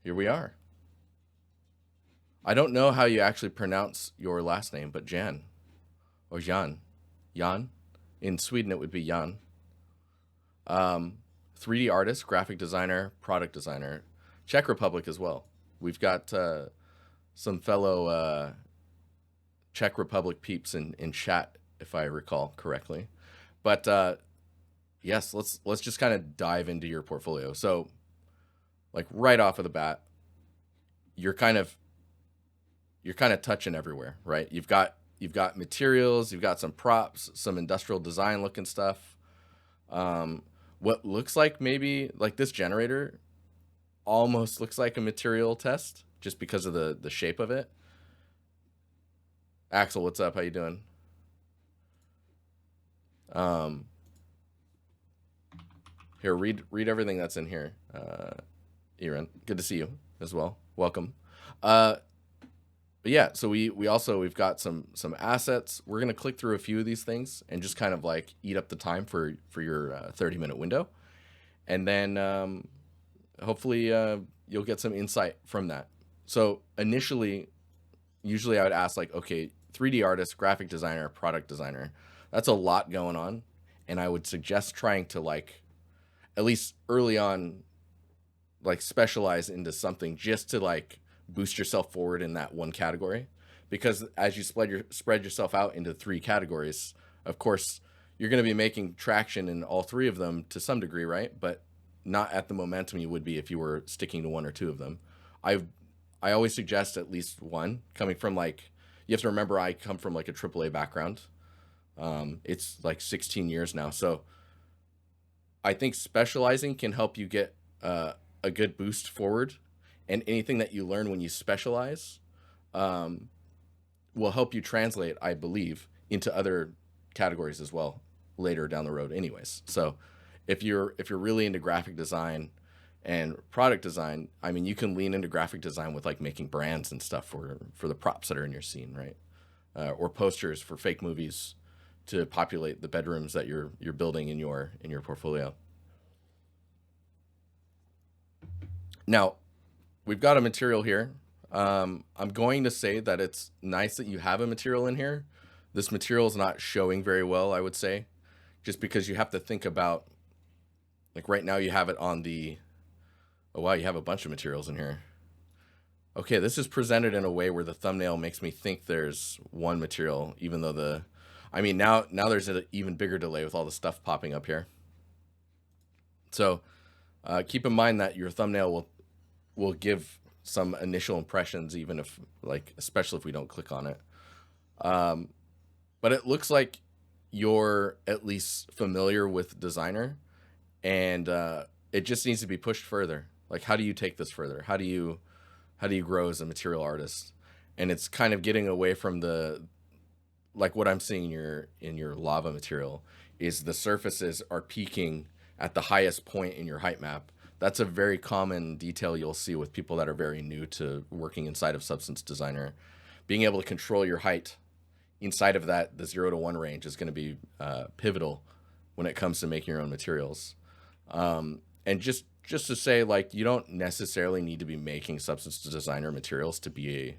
Here we are. I don't know how you actually pronounce your last name, but Jan or Jan. Jan? In Sweden, it would be Jan. 3D artist, graphic designer, product designer. Czech Republic as well. We've got some fellow Czech Republic peeps in chat, if I recall correctly. But yes, let's just kind of dive into your portfolio. So, like right off of the bat, you're kind of touching everywhere, right? You've got materials, you've got some props, some industrial design looking stuff. What looks like maybe like this generator almost looks like a material test just because of the shape of it. Axel, what's up? How you doing? Here, read everything that's in here. Iran, good to see you as well. Welcome. But yeah, so we've got some assets. We're gonna click through a few of these things and just kind of like eat up the time for your 30-minute window, and then hopefully you'll get some insight from that. So initially, usually I would ask like, okay, 3D artist, graphic designer, product designer. That's a lot going on, and I would suggest trying to like at least early on like specialize into something just to like boost yourself forward in that one category, because as you spread yourself out into 3 categories, of course you're going to be making traction in all 3 of them to some degree, right? But not at the momentum you would be if you were sticking to 1 or 2 of them. I always suggest at least one, coming from like, you have to remember I come from like a AAA background. It's like 16 years now, so I think specializing can help you get a good boost forward, and anything that you learn when you specialize will help you translate, I believe, into other categories as well later down the road anyways. So if you're really into graphic design and product design, I mean, you can lean into graphic design with like making brands and stuff for the props that are in your scene, right? Or posters for fake movies to populate the bedrooms that you're building in your portfolio. Now, we've got a material here. I'm going to say that it's nice that you have a material in here. This material is not showing very well, I would say, just because you have to think about, like right now you have it on the, oh wow, you have a bunch of materials in here. Okay, this is presented in a way where the thumbnail makes me think there's one material, even though I mean, now there's an even bigger delay with all the stuff popping up here. So keep in mind that your thumbnail will give some initial impressions, even if like, especially if we don't click on it. But it looks like you're at least familiar with Designer, and it just needs to be pushed further. Like, how do you take this further? How do you grow as a material artist? And it's kind of getting away from like what I'm seeing in your lava material is the surfaces are peaking at the highest point in your height map. That's a very common detail you'll see with people that are very new to working inside of Substance Designer. Being able to control your height inside of the 0 to 1 range is going to be pivotal when it comes to making your own materials. And just to say, like, you don't necessarily need to be making Substance Designer materials to be a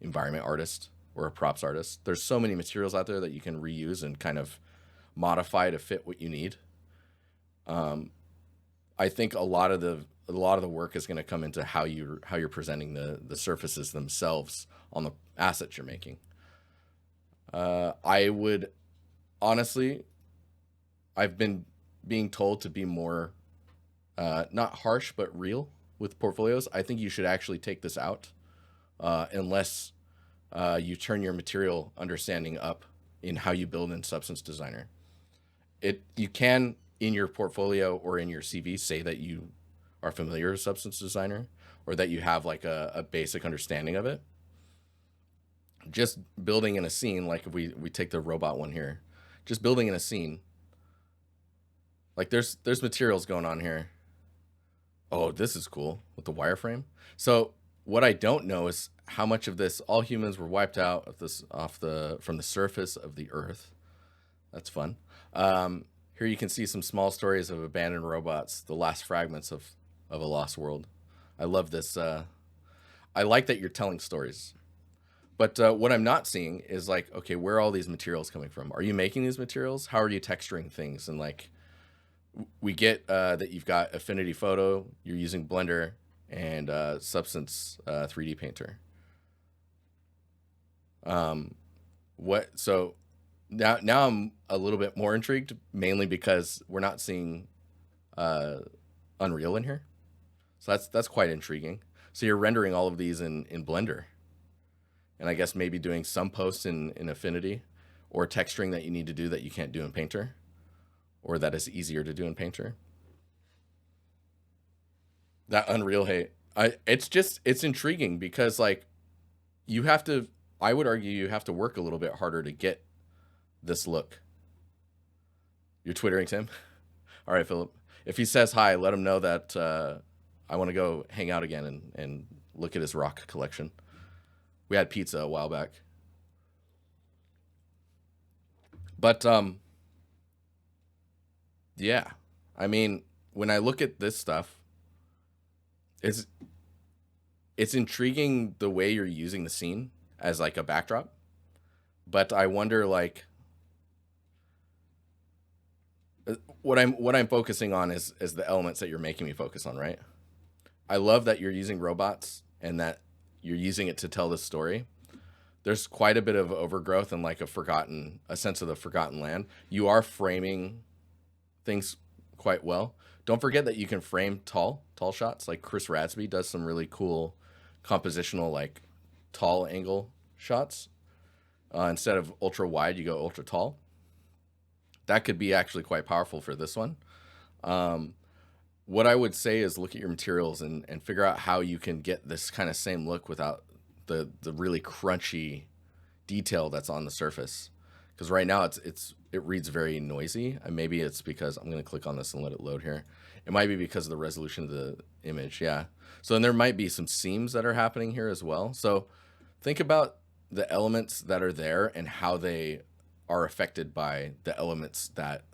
environment artist or a props artist. There's so many materials out there that you can reuse and kind of modify to fit what you need. I think a lot of the work is going to come into how you're presenting the surfaces themselves on the assets you're making. I would honestly, I've been being told to be more not harsh but real with portfolios. I think you should actually take this out unless you turn your material understanding up in how you build in Substance Designer. You can, in your portfolio or in your CV, say that you are familiar with Substance Designer or that you have like a basic understanding of it. Just building in a scene, like if we take the robot one here, just building in a scene, like there's materials going on here. Oh, this is cool with the wireframe. So what I don't know is how much of this, all humans were wiped out from the surface of the earth. That's fun. Here you can see some small stories of abandoned robots, the last fragments of a lost world. I love this. I like that you're telling stories. But what I'm not seeing is like, okay, where are all these materials coming from? Are you making these materials? How are you texturing things? And like, we get that you've got Affinity Photo, you're using Blender and Substance 3D Painter. What? So now I'm a little bit more intrigued, mainly because we're not seeing Unreal in here. So that's quite intriguing. So you're rendering all of these in Blender, and I guess maybe doing some posts in Affinity, or texturing that you need to do that you can't do in Painter, or that is easier to do in Painter. That Unreal hate, it's intriguing because like you have to. I would argue you have to work a little bit harder to get this look. You're twittering Tim. All right, Philip. If he says hi, let him know that I want to go hang out again and look at his rock collection. We had pizza a while back. But yeah. I mean, when I look at this stuff, it's it's intriguing the way you're using the scene as like a backdrop. But I wonder like what I'm focusing on is the elements that you're making me focus on, right? I love that you're using robots and that you're using it to tell this story. There's quite a bit of overgrowth and like a sense of the forgotten land. You are framing things quite well. Don't forget that you can frame tall shots. Like Chris Radsby does some really cool compositional, like tall angle shots. Instead of ultra wide, you go ultra tall. That could be actually quite powerful for this one. What I would say is look at your materials and figure out how you can get this kind of same look without the really crunchy detail that's on the surface. Because right now it reads very noisy. And maybe it's because I'm going to click on this and let it load here. It might be because of the resolution of the image. Yeah. So then there might be some seams that are happening here as well. So think about the elements that are there and how they are affected by the elements that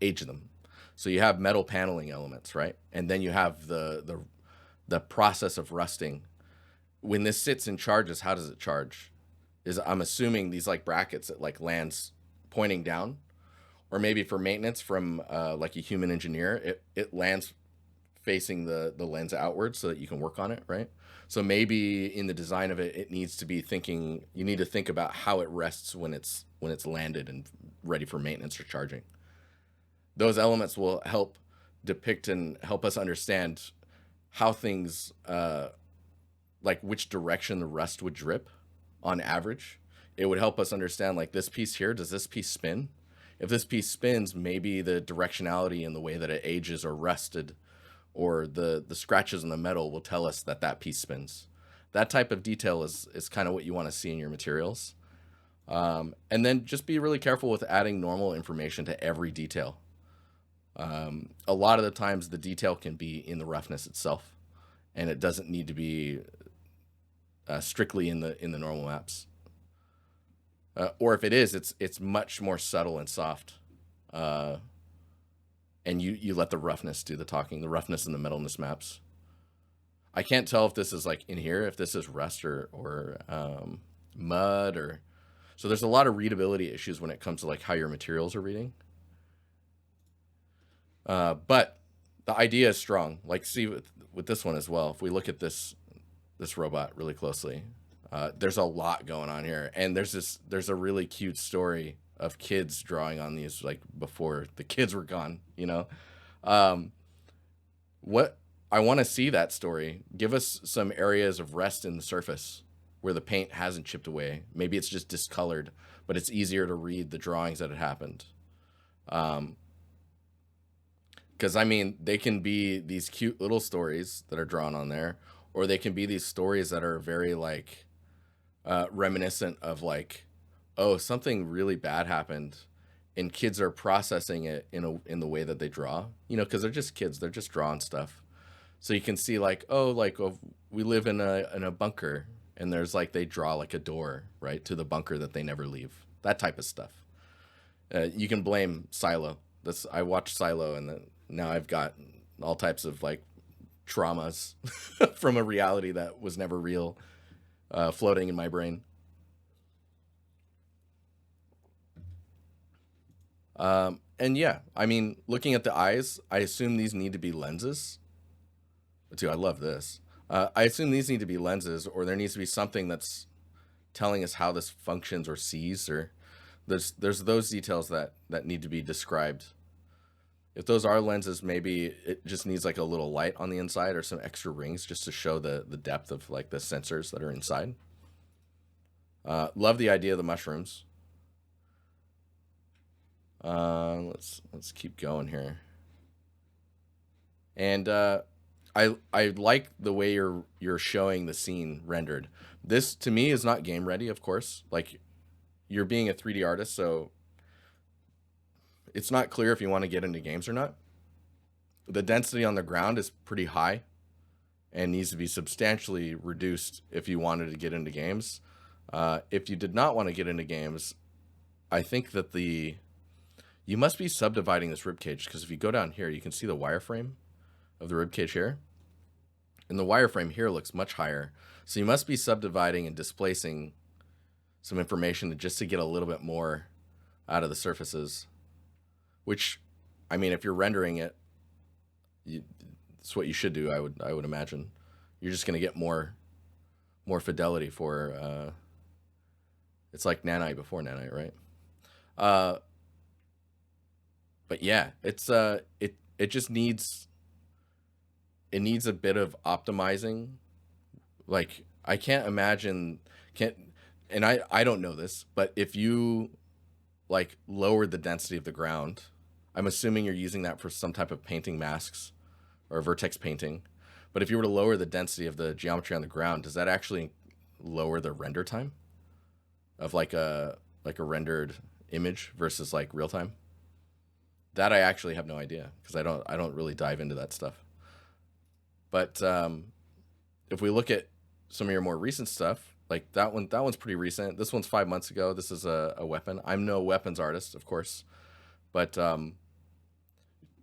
age them. So you have metal paneling elements, right? And then you have the process of rusting. When this sits and charges, how does it charge? I'm assuming these like brackets that like lands pointing down, or maybe for maintenance from like a human engineer, it lands facing the lens outwards so that you can work on it, right? So maybe in the design of it, it needs to be thinking. You need to think about how it rests when it's landed and ready for maintenance or charging. Those elements will help depict and help us understand how things like which direction the rust would drip on average. It would help us understand like this piece here, does this piece spin? If this piece spins, maybe the directionality in the way that it ages or rusted or the scratches in the metal will tell us that that piece spins. That type of detail is kind of what you want to see in your materials. And then just be really careful with adding normal information to every detail. A lot of the times the detail can be in the roughness itself, and it doesn't need to be strictly in the normal maps. Or if it is, it's much more subtle and soft. And you let the roughness do the talking, the roughness and the metalness maps. I can't tell if this is like in here, if this is rust or mud or... So there's a lot of readability issues when it comes to like how your materials are reading. But the idea is strong. Like see with this one as well, if we look at this robot really closely, there's a lot going on here. And there's a really cute story of kids drawing on these like before the kids were gone, you know? What I want to see that story. Give us some areas of rest in the surface where the paint hasn't chipped away. Maybe it's just discolored, but it's easier to read the drawings that had happened. Because I mean, they can be these cute little stories that are drawn on there, or they can be these stories that are very like reminiscent of like, oh, something really bad happened, and kids are processing it in the way that they draw, you know, because they're just kids, they're just drawing stuff. So you can see like, oh, we live in a bunker, and there's like they draw like a door right to the bunker that they never leave. That type of stuff. You can blame Silo. I watched Silo, and now I've got all types of like traumas from a reality that was never real, floating in my brain. And yeah, I mean, looking at the eyes, I assume these need to be lenses. Too, I love this. I assume these need to be lenses, or there needs to be something that's telling us how this functions or sees, or there's those details that need to be described. If those are lenses, maybe it just needs like a little light on the inside or some extra rings just to show the depth of like the sensors that are inside. Love the idea of the mushrooms. Let's keep going here. And I like the way you're showing the scene rendered. This to me is not game ready, of course. Like, you're being a 3D artist, so it's not clear if you want to get into games or not. The density on the ground is pretty high and needs to be substantially reduced if you wanted to get into games. If you did not want to get into games, I think that you must be subdividing this ribcage, because if you go down here, you can see the wireframe of the ribcage here. And the wireframe here looks much higher. So you must be subdividing and displacing some information just to get a little bit more out of the surfaces. Which, I mean, if you're rendering it, it's what you should do, I would imagine. You're just going to get more fidelity for, it's like nanite before nanite, right? But yeah, it's it just needs a bit of optimizing. Like, I can't imagine, and I don't know this, but if you like lowered the density of the ground, I'm assuming you're using that for some type of painting masks or vertex painting. But if you were to lower the density of the geometry on the ground, does that actually lower the render time of like a rendered image versus like real time? That I actually have no idea, because I don't really dive into that stuff. But if we look at some of your more recent stuff, like that one's pretty recent. This one's 5 months ago. This is a weapon. I'm no weapons artist, of course, but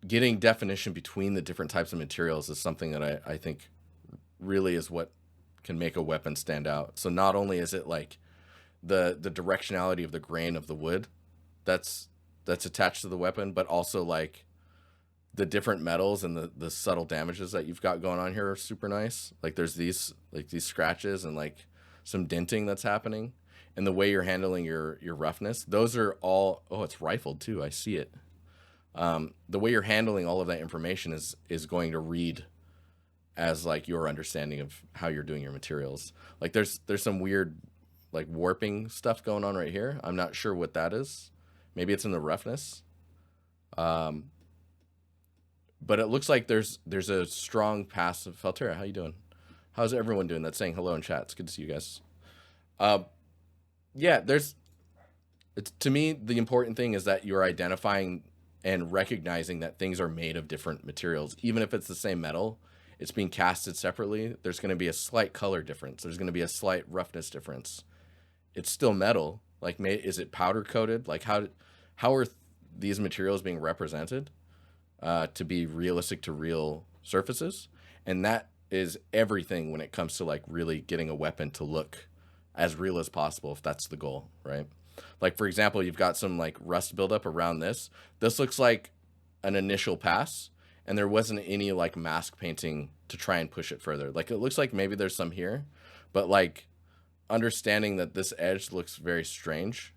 getting definition between the different types of materials is something that I think really is what can make a weapon stand out. So not only is it like the directionality of the grain of the wood that's attached to the weapon, but also like the different metals and the subtle damages that you've got going on here are super nice. Like, there's these scratches and like some denting that's happening, and the way you're handling your roughness. Those are all, oh, it's rifled too. I see it. The way you're handling all of that information is going to read as like your understanding of how you're doing your materials. Like, there's some weird like warping stuff going on right here. I'm not sure what that is. Maybe it's in the roughness. But it looks like there's a strong passive. Feltera, how you doing? How's everyone doing that's saying hello in chat? It's good to see you guys. Yeah, to me, the important thing is that you're identifying and recognizing that things are made of different materials. Even if it's the same metal, it's being casted separately. There's going to be a slight color difference. There's going to be a slight roughness difference. It's still metal. Like, is it powder coated? Like, how are these materials being represented to be realistic to real surfaces? And that is everything when it comes to like really getting a weapon to look as real as possible, if that's the goal, right? Like, for example, you've got some like rust buildup around this. This looks like an initial pass, and there wasn't any like mask painting to try and push it further. Like, it looks like maybe there's some here, but like understanding that this edge looks very strange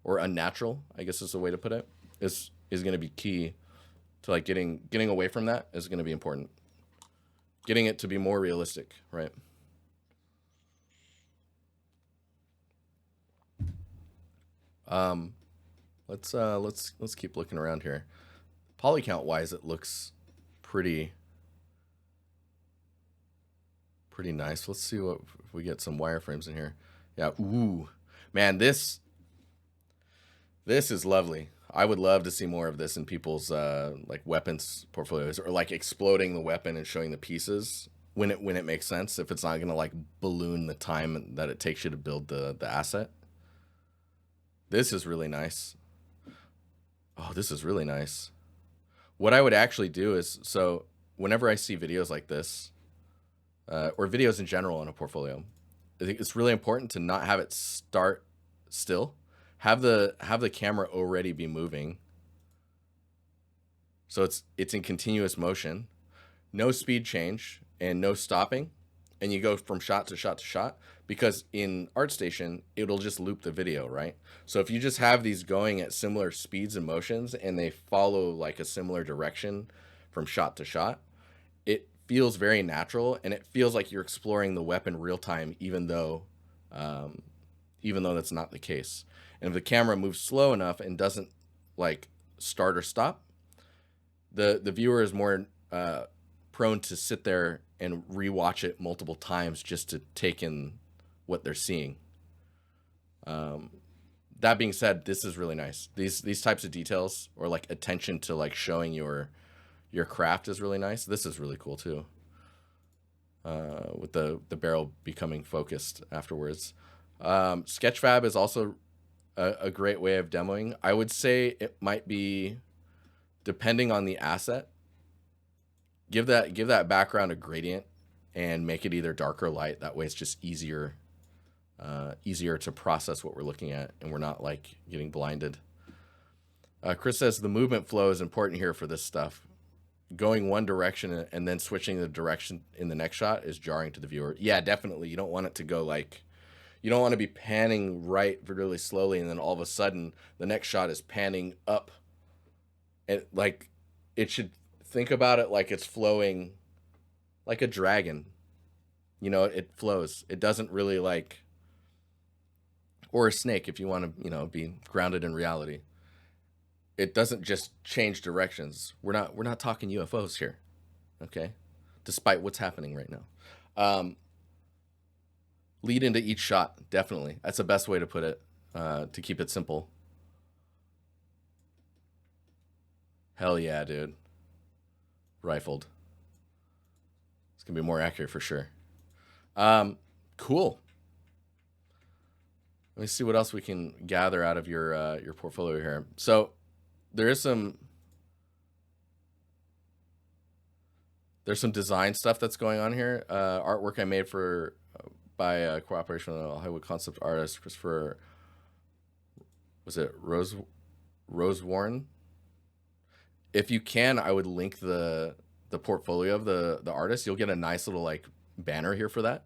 or unnatural, I guess is the way to put it, is going to be key to like getting away from that is going to be important. Getting it to be more realistic, right? Let's keep looking around here. Poly count wise, it looks pretty nice. Let's see if we get some wireframes in here. Yeah, ooh, man, this is lovely. I would love to see more of this in people's like weapons portfolios, or like exploding the weapon and showing the pieces when it makes sense. If it's not gonna like balloon the time that it takes you to build the asset. This is really nice. Oh, this is really nice. What I would actually do is, so whenever I see videos like this, or videos in general in a portfolio, I think it's really important to not have it start still. Have the camera already be moving, so it's in continuous motion, no speed change and no stopping, and you go from shot to shot to shot, because in Artstation it'll just loop the video, right? So if you just have these going at similar speeds and motions and they follow like a similar direction from shot to shot, it feels very natural and it feels like you're exploring the weapon real time, even though that's not the case. And if the camera moves slow enough and doesn't like start or stop, the viewer is more prone to sit there and rewatch it multiple times just to take in what they're seeing. That being said, this is really nice. These types of details, or like attention to like showing your craft, is really nice. This is really cool too. With the barrel becoming focused afterwards. Sketchfab is also a great way of demoing. I would say it might be, depending on the asset, give that background a gradient and make it either dark or light. That way it's just easier to process what we're looking at and we're not like getting blinded. Chris says the movement flow is important here for this stuff. Going one direction and then switching the direction in the next shot is jarring to the viewer. Yeah, definitely. You don't want it to go like, you don't want to be panning right really slowly and then all of a sudden the next shot is panning up. And like, it should think about it like it's flowing like a dragon. You know, it flows. It doesn't really like, or a snake if you want to, you know, be grounded in reality. It doesn't just change directions. We're not talking UFOs here, okay? Despite what's happening right now. Lead into each shot, definitely. That's the best way to put it, to keep it simple. Hell yeah, dude. Rifled. It's gonna be more accurate for sure. Cool. Let me see what else we can gather out of your portfolio here. So there's some design stuff that's going on here. Artwork I made for by cooperation with a Hollywood concept artist, Christopher. Was it Rose Warren? If you can, I would link the portfolio of the artist. You'll get a nice little like banner here for that.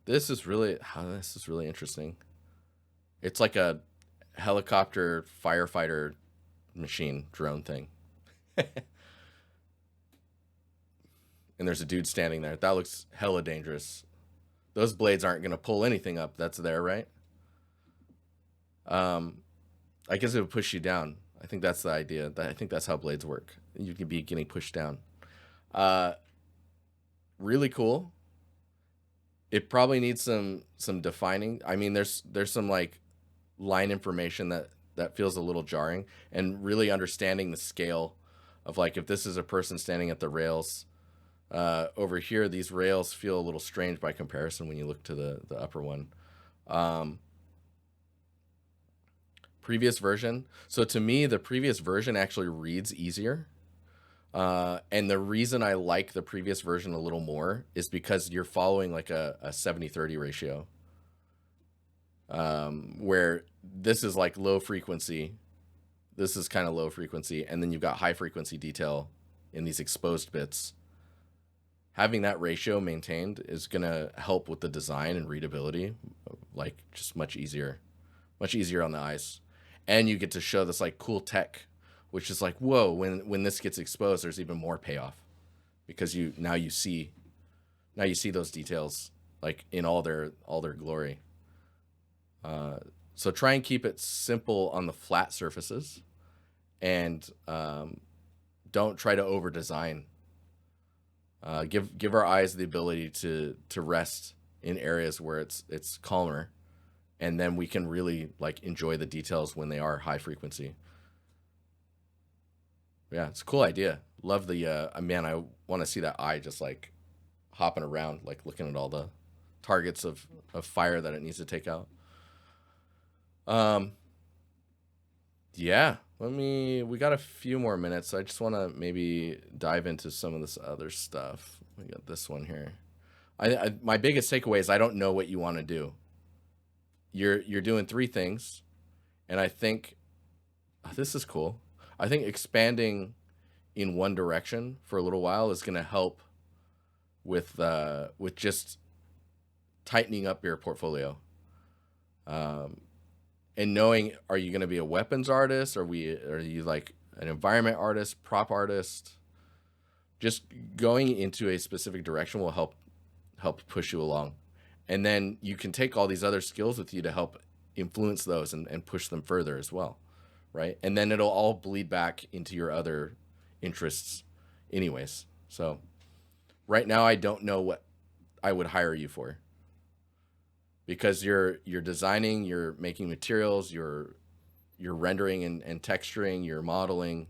This is really interesting. It's like a helicopter firefighter machine drone thing. And there's a dude standing there. That looks hella dangerous. Those blades aren't going to pull anything up that's there, right? I guess it would push you down. I think that's the idea. I think that's how blades work. You can be getting pushed down. Really cool. It probably needs some defining. I mean, there's some like line information that feels a little jarring, and really understanding the scale of like, if this is a person standing at the rails, over here, these rails feel a little strange by comparison when you look to the upper one. Previous version. So to me, the previous version actually reads easier. And the reason I like the previous version a little more is because you're following like a 70-30 ratio. Where this is like low frequency. This is kind of low frequency. And then you've got high frequency detail in these exposed bits. Having that ratio maintained is going to help with the design and readability, like just much easier on the eyes. And you get to show this like cool tech, which is like, whoa, when this gets exposed, there's even more payoff, because you see those details like in all their glory. So try and keep it simple on the flat surfaces, and don't try to over design. Give our eyes the ability to rest in areas where it's calmer, and then we can really like enjoy the details when they are high frequency. Yeah, it's a cool idea. Love the man, I want to see that eye just like hopping around, like looking at all the targets of fire that it needs to take out. Yeah, We got a few more minutes. So I just want to maybe dive into some of this other stuff. We got this one here. My biggest takeaway is I don't know what you want to do. You're doing three things, and I think this is cool. I think expanding in one direction for a little while is going to help with just tightening up your portfolio. And knowing, are you going to be a weapons artist? Are you like an environment artist, prop artist? Just going into a specific direction will help push you along. And then you can take all these other skills with you to help influence those and push them further as well, right? And then it'll all bleed back into your other interests anyways. So right now I don't know what I would hire you for, because you're designing, you're making materials, you're rendering and texturing, you're modeling,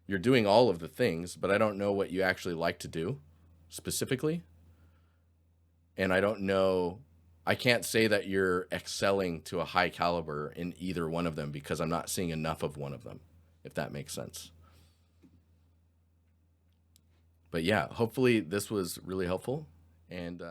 you're doing all of the things, but I don't know what you actually like to do specifically. And I can't say that you're excelling to a high caliber in either one of them, because I'm not seeing enough of one of them, if that makes sense. But yeah, hopefully this was really helpful. And